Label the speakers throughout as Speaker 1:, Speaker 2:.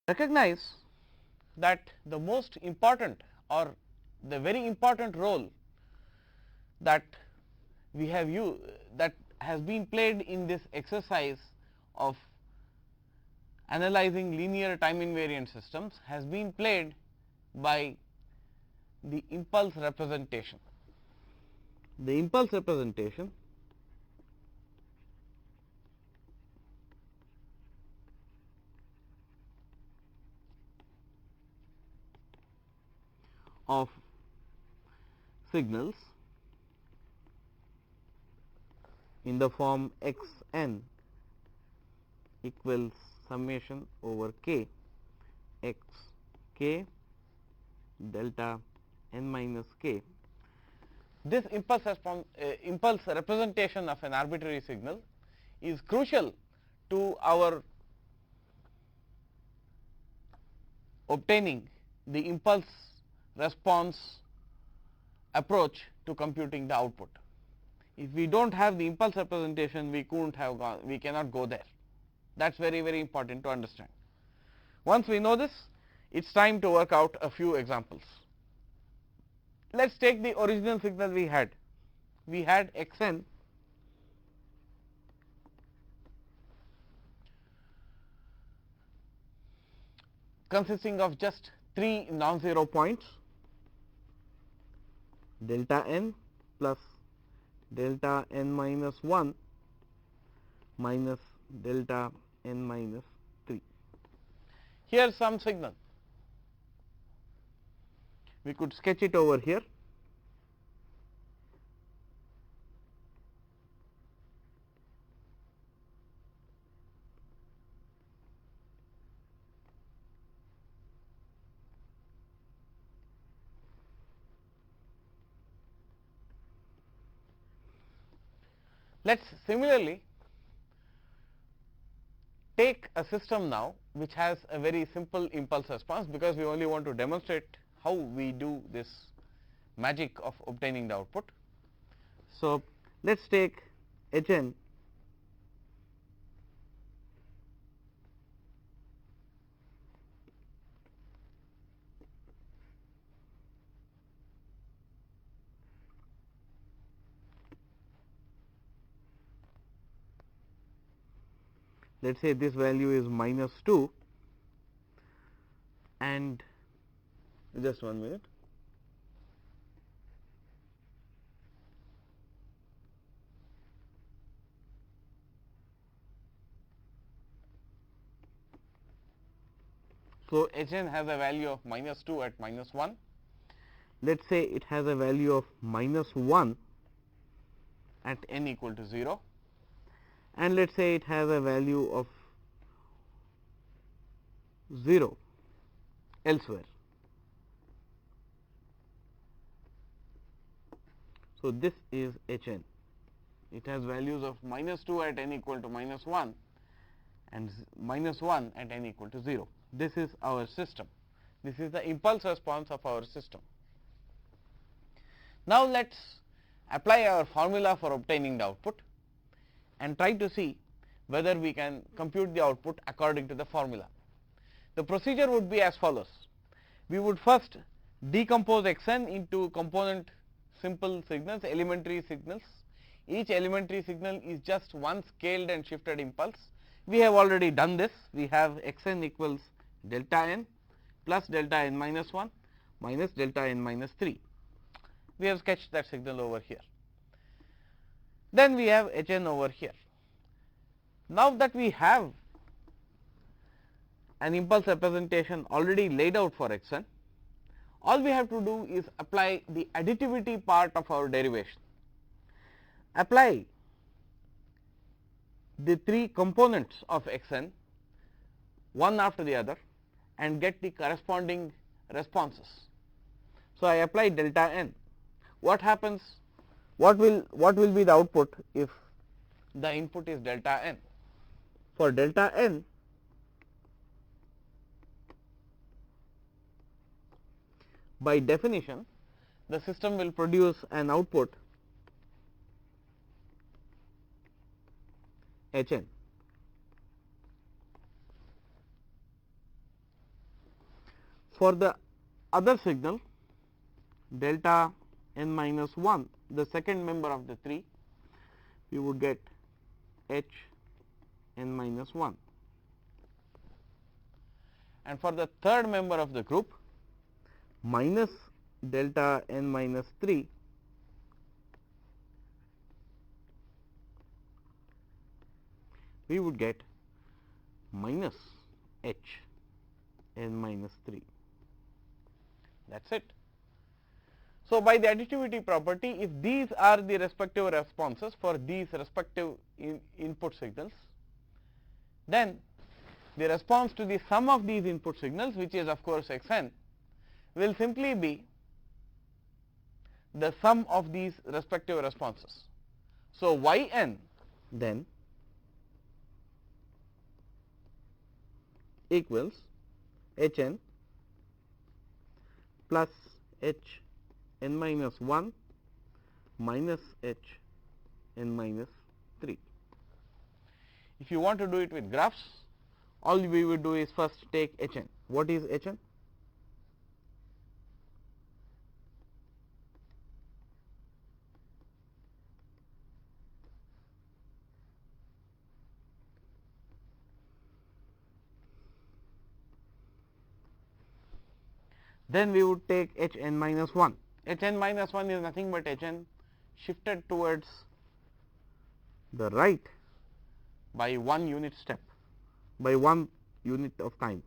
Speaker 1: Recognize that the most important or the very important role that we have that has been played in this exercise of analyzing linear time invariant systems has been played by the impulse representation. The impulse representation of signals in the form x n equals summation over k x k delta n minus k. This impulse representation of an arbitrary signal is crucial to our obtaining the impulse response approach to computing the output. If we do not have the impulse representation, we cannot go there. That is very important to understand. Once we know this, it is time to work out a few examples. Let us take the original signal we had. We had x n consisting of just 3 non-zero points, delta n plus delta n minus 1 minus delta n minus 3. Here is some signal. We could sketch it over here. Let us similarly take a system now which has a very simple impulse response, because we only want to demonstrate how we do this magic of obtaining the output. So, let us take H n let us say this value is minus 2 and just 1 minute. So, H n has a value of minus 2 at minus 1. Let us say it has a value of minus 1 at n equal to 0, and let us say it has a value of 0 elsewhere. So, this is H n. It has values of minus 2 at n equal to minus 1 and minus 1 at n equal to 0. This is our system. This is the impulse response of our system. Now, let us apply our formula for obtaining the output and try to see whether we can compute the output according to the formula. The procedure would be as follows. We would first decompose x n into component simple signals, elementary signals. Each elementary signal is just one scaled and shifted impulse. We have already done this. We have x n equals delta n plus delta n minus 1 minus delta n minus 3. We have sketched that signal over here. Then we have H n over here. Now that we have an impulse representation already laid out for x n, all we have to do is apply the additivity part of our derivation. Apply the 3 components of x n one after the other and get the corresponding responses. So, I apply delta n. What happens? What will be the output if the input is delta n? For delta n, by definition, the system will produce an output H n. for the other signal delta n minus 1, the second member of the 3, we would get h n minus 1, and for the third member of the group minus delta n minus 3, we would get minus h n minus 3. That is it. So, by the additivity property, if these are the respective responses for these respective input signals, then the response to the sum of these input signals, which is of course x n, will simply be the sum of these respective responses. So, y n then equals h n plus h n minus 1 minus h n minus 3. If you want to do it with graphs, all we will do is first take h n. What is h n? Then we would take h n minus 1. H n minus 1 is nothing but h n shifted towards the right by 1 unit step, by 1 unit of time.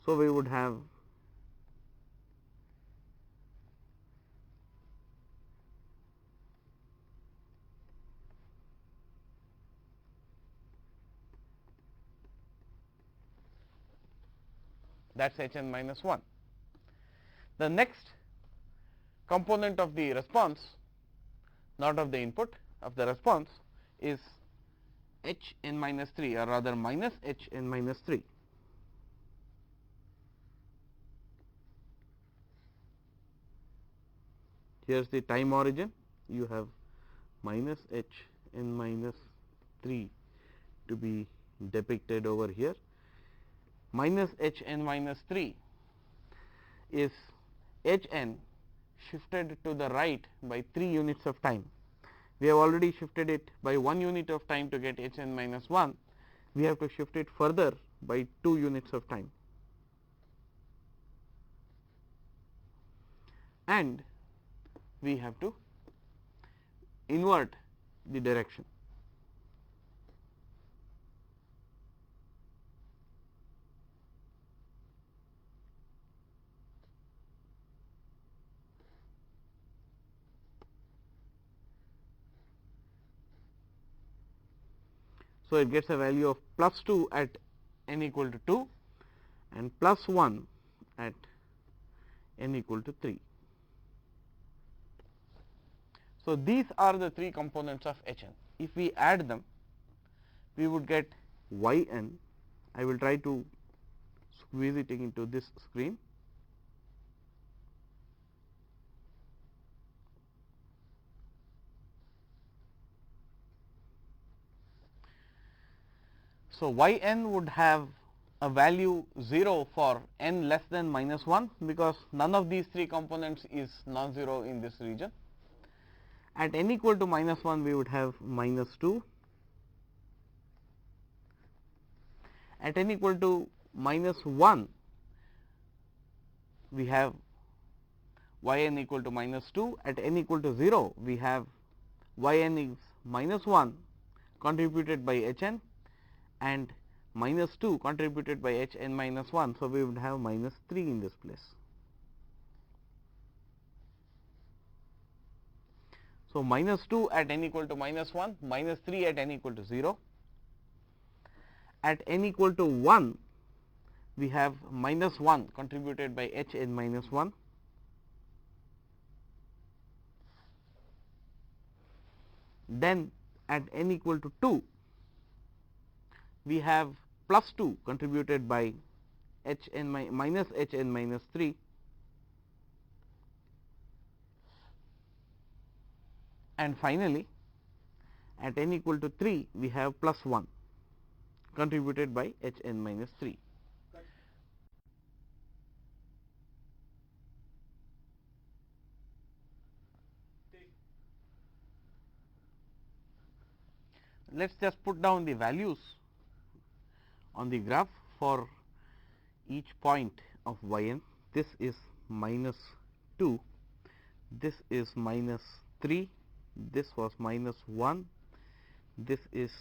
Speaker 1: So, we would have that is h n minus 1. The next component of the response, not of the input, of the response is h n minus 3, or rather minus h n minus 3. Here is the time origin, you have minus h n minus 3 to be depicted over here. Minus h n minus 3 is h n shifted to the right by 3 units of time. We have already shifted it by 1 unit of time to get h n minus 1. We have to shift it further by 2 units of time, and we have to invert the direction. So, it gets a value of plus 2 at n equal to 2 and plus 1 at n equal to 3. So, these are the 3 components of h n. If we add them, we would get y n. I will try to squeeze it into this screen. So, y n would have a value 0 for n less than minus 1, because none of these 3 components is non-zero in this region. At n equal to minus 1, we would have minus 2. At n equal to minus 1, we have y n equal to minus 2. At n equal to 0, we have y n is minus 1 contributed by h n and minus 2 contributed by h n minus 1. So, we would have minus 3 in this place. So, minus 2 at n equal to minus 1, minus 3 at n equal to 0. At n equal to 1, we have minus 1 contributed by h n minus 1. Then at n equal to 2, we have plus 2 contributed by h n minus h n minus 3, and finally, at n equal to 3, we have plus 1 contributed by h n minus 3. Let us just put down the values on the graph for each point of y n. This is minus 2, this is minus 3, this was minus 1, this is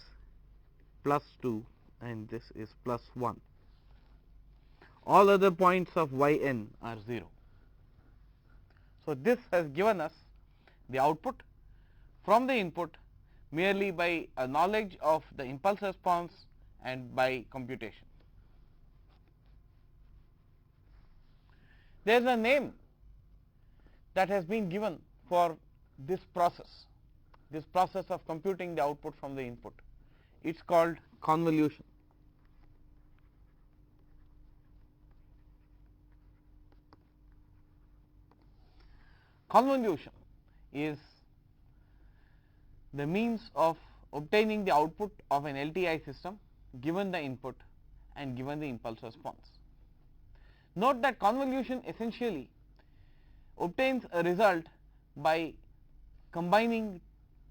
Speaker 1: plus 2 and this is plus 1. All other points of y n are 0. So, this has given us the output from the input merely by a knowledge of the impulse response and by computation. There is a name that has been given for this process of computing the output from the input. It is called convolution. Convolution is the means of obtaining the output of an LTI system given the input and given the impulse response. Note that convolution essentially obtains a result by combining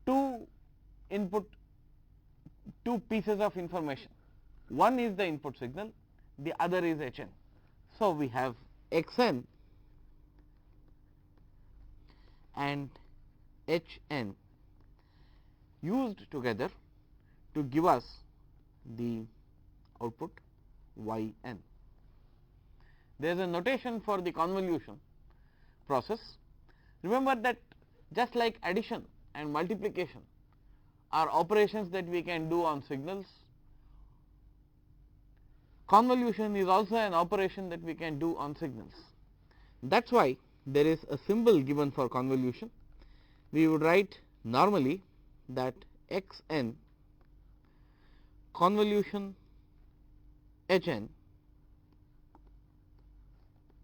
Speaker 1: two pieces of information. One is the input signal, the other is H n. So, we have X n and H n used together to give us the output y n. There is a notation for the convolution process. Remember that just like addition and multiplication are operations that we can do on signals, convolution is also an operation that we can do on signals. That is why there is a symbol given for convolution. We would write normally that x n convolution h n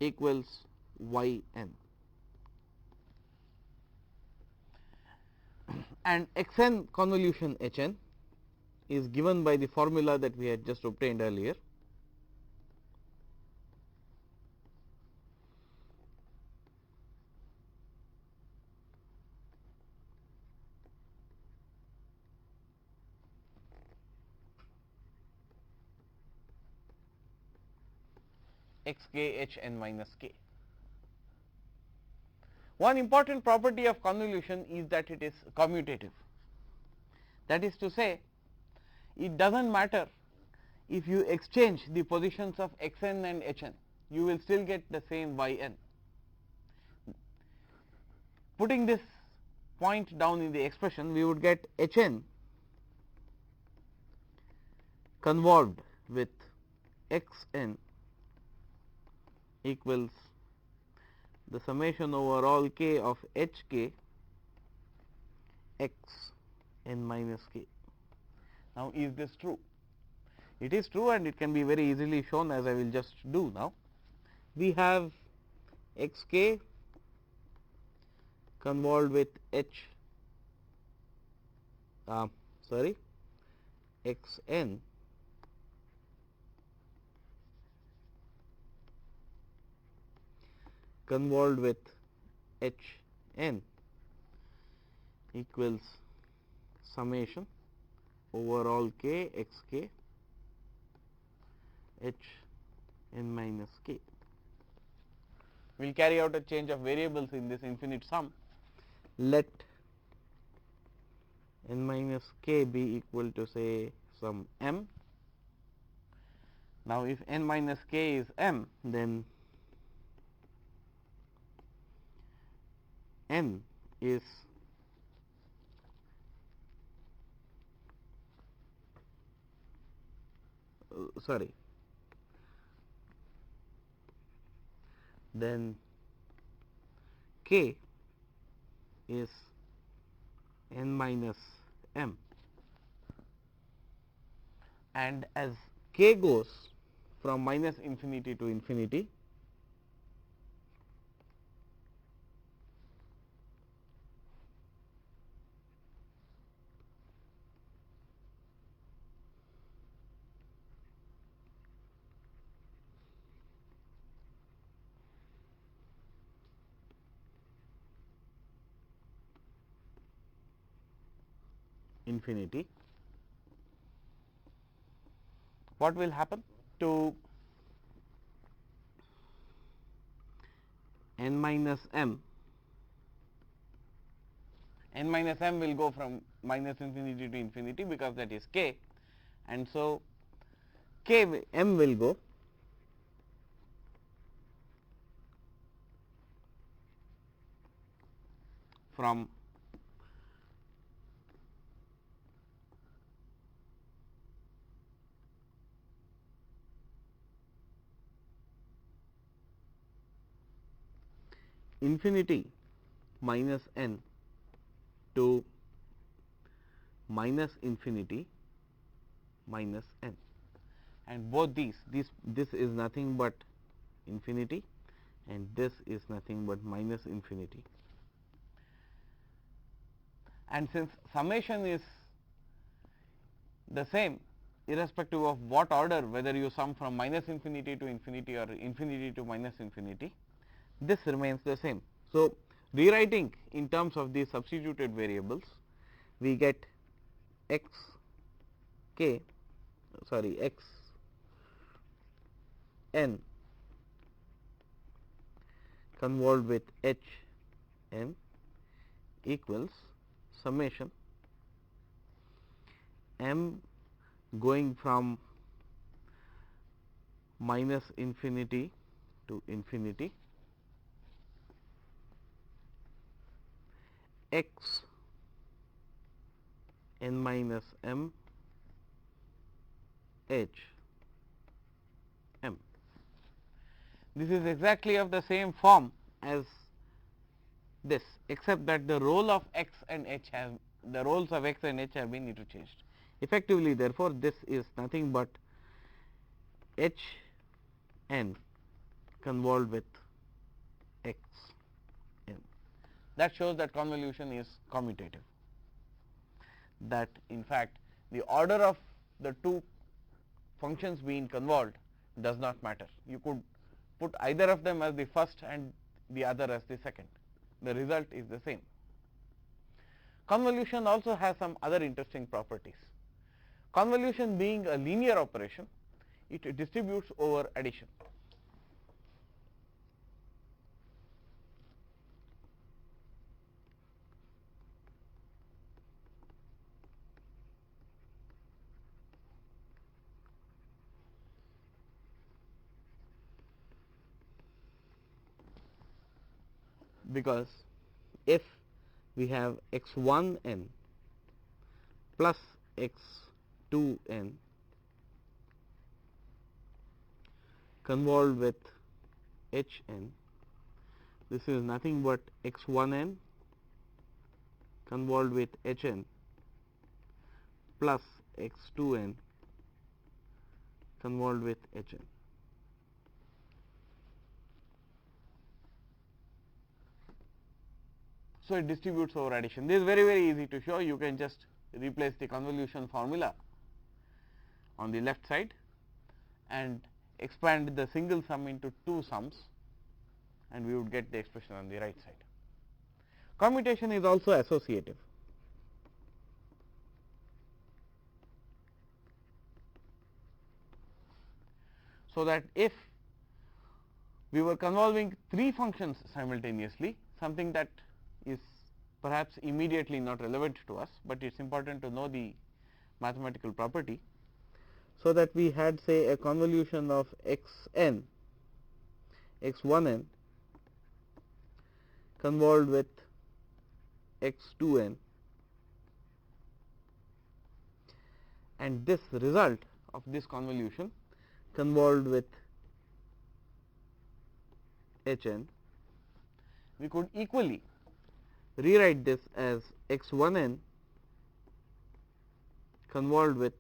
Speaker 1: equals y n, and x n convolution h n is given by the formula that we had just obtained earlier. X k h n minus k. One important property of convolution is that it is commutative. That is to say, it does not matter if you exchange the positions of x n and h n, you will still get the same y n. Putting this point down in the expression, we would get h n convolved with x n equals the summation over all k of h k x n minus k. Now, is this true? It is true, and it can be very easily shown, as I will just do now. We have x k convolved with x n convolved with h n equals summation over all k x k h n minus k. We will carry out a change of variables in this infinite sum. Let n minus k be equal to, say, some m. Now, if n minus k is m, then n is then k is n minus m, and as k goes from minus infinity to infinity, infinity, what will happen to n minus m? N minus m will go from minus infinity to infinity because that is k, and so m will go from infinity minus n to minus infinity minus n, and both this is nothing but infinity and this is nothing but minus infinity. And since summation is the same irrespective of what order, whether you sum from minus infinity to infinity or infinity to minus infinity, this remains the same. So, rewriting in terms of these substituted variables, we get x n convolved with h n equals summation m going from minus infinity to infinity x n minus m h m. This is exactly of the same form as this, except that the role of x and h have the roles of x and h have been interchanged. Effectively, therefore, this is nothing but h n convolved with x n. That shows that convolution is commutative, that in fact, the order of the two functions being convolved does not matter. You could put either of them as the first and the other as the second. The result is the same. Convolution also has some other interesting properties. Convolution being a linear operation, it distributes over addition. Because if we have x 1 n plus x 2 n convolved with h n, this is nothing but x 1 n convolved with h n plus x 2 n convolved with h n. So, it distributes over addition. This is very easy to show. You can just replace the convolution formula on the left side and expand the single sum into two sums, and we would get the expression on the right side. Commutation is also associative. So, that if we were convolving three functions simultaneously, something that is perhaps immediately not relevant to us, but it is important to know the mathematical property. So, that we had say a convolution of x n, x 1 n convolved with x 2 n, and this result of this convolution convolved with h n, we could equally rewrite this as x 1 n convolved with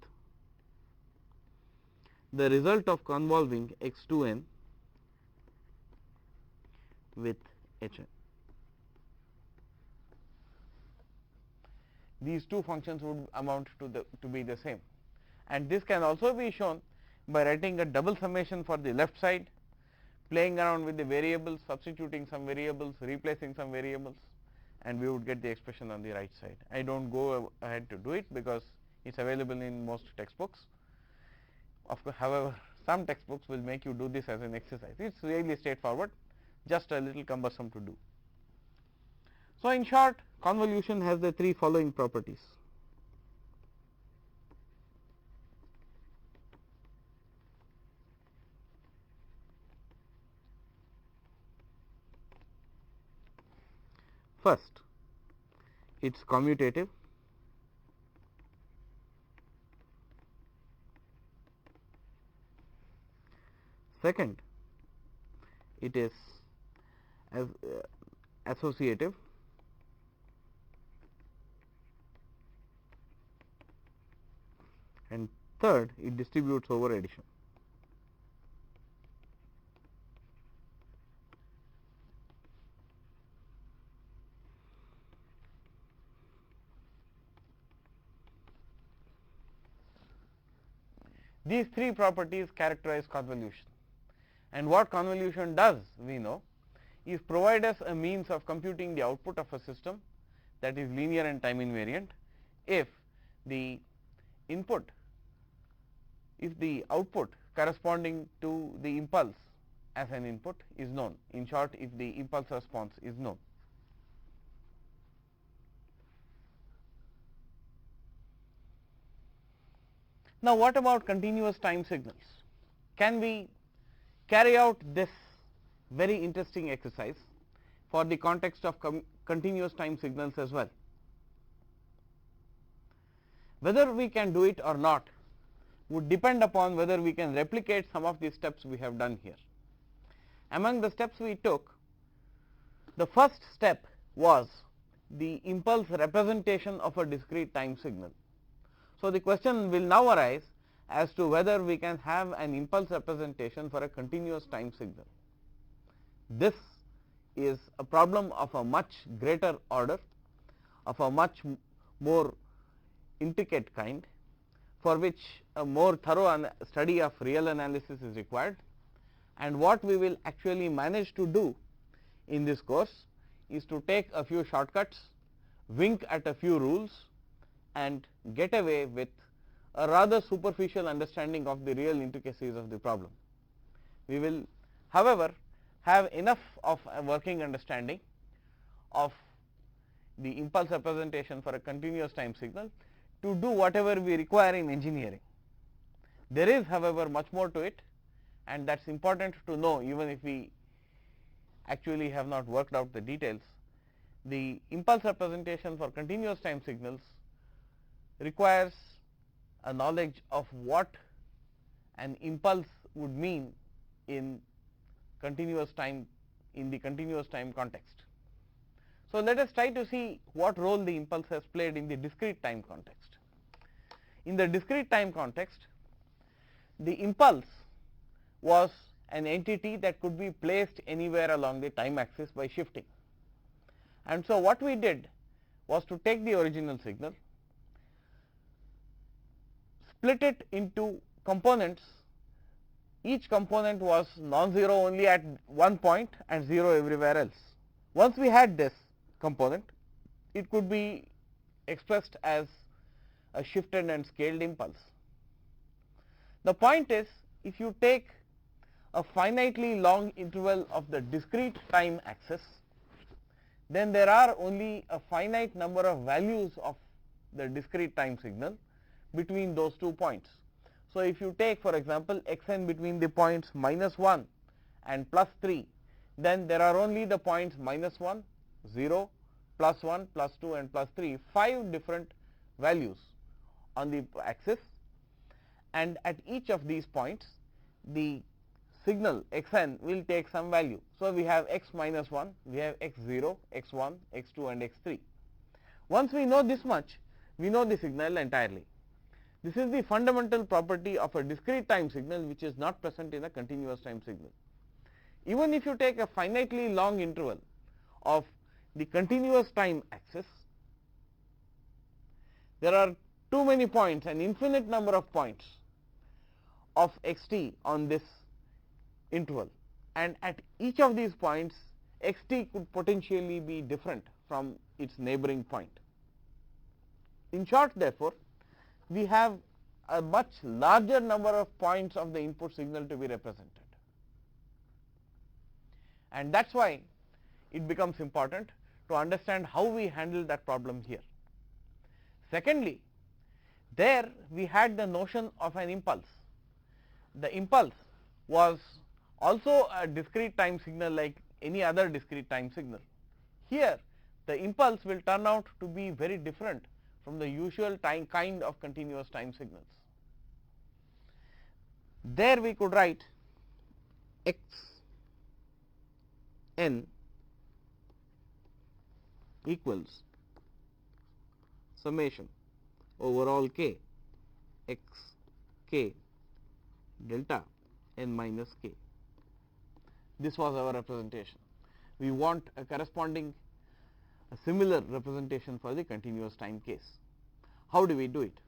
Speaker 1: the result of convolving x 2 n with h n. These two functions would amount to be the same, and this can also be shown by writing a double summation for the left side, playing around with the variables, substituting some variables, replacing some variables, and we would get the expression on the right side. I do not go ahead to do it because it is available in most textbooks. Of course, however, some textbooks will make you do this as an exercise. It is really straightforward, just a little cumbersome to do. So, in short, convolution has the three following properties. First, it is commutative. Second, it is associative. And third, it distributes over addition. These three properties characterize convolution, and what convolution does, we know, is provide us a means of computing the output of a system that is linear and time invariant if the input, if the output corresponding to the impulse as an input is known. In short, if the impulse response is known. Now, what about continuous time signals? Can we carry out this very interesting exercise for the context of continuous time signals as well? Whether we can do it or not would depend upon whether we can replicate some of the steps we have done here. Among the steps we took, the first step was the impulse representation of a discrete time signal. So, the question will now arise as to whether we can have an impulse representation for a continuous time signal. This is a problem of a much greater order, of a much more intricate kind, for which a more thorough study of real analysis is required. And what we will actually manage to do in this course is to take a few shortcuts, wink at a few rules, and get away with a rather superficial understanding of the real intricacies of the problem. We will, however, have enough of a working understanding of the impulse representation for a continuous time signal to do whatever we require in engineering. There is, however, much more to it, and that is important to know even if we actually have not worked out the details. The impulse representation for continuous time signals requires a knowledge of what an impulse would mean in continuous time, in the continuous time context. So, let us try to see what role the impulse has played in the discrete time context. In the discrete time context, the impulse was an entity that could be placed anywhere along the time axis by shifting. And so, what we did was to take the original signal, split it into components. Each component was non-zero only at one point and 0 everywhere else. Once we had this component, it could be expressed as a shifted and scaled impulse. The point is, if you take a finitely long interval of the discrete time axis, then there are only a finite number of values of the discrete time signal between those 2 points. So, if you take, for example, x n between the points -1 and +3, then there are only the points -1, 0, +1, +2 and +3, 5 different values on the axis, and at each of these points the signal x n will take some value. So, we have x -1, we have x 0, x 1, x 2 and x 3. Once we know this much, we know the signal entirely. This is the fundamental property of a discrete time signal, which is not present in a continuous time signal. Even if you take a finitely long interval of the continuous time axis, there are too many points, an infinite number of points of x t on this interval, and at each of these points x t could potentially be different from its neighboring point. In short, therefore, we have a much larger number of points of the input signal to be represented. And that is why it becomes important to understand how we handle that problem here. Secondly, there we had the notion of an impulse. The impulse was also a discrete time signal like any other discrete time signal. Here the impulse will turn out to be very different from the usual kind of continuous time signals. There we could write x n equals summation over all k x k delta n minus k. This was our representation. We want a similar representation for the continuous time case. How do we do it?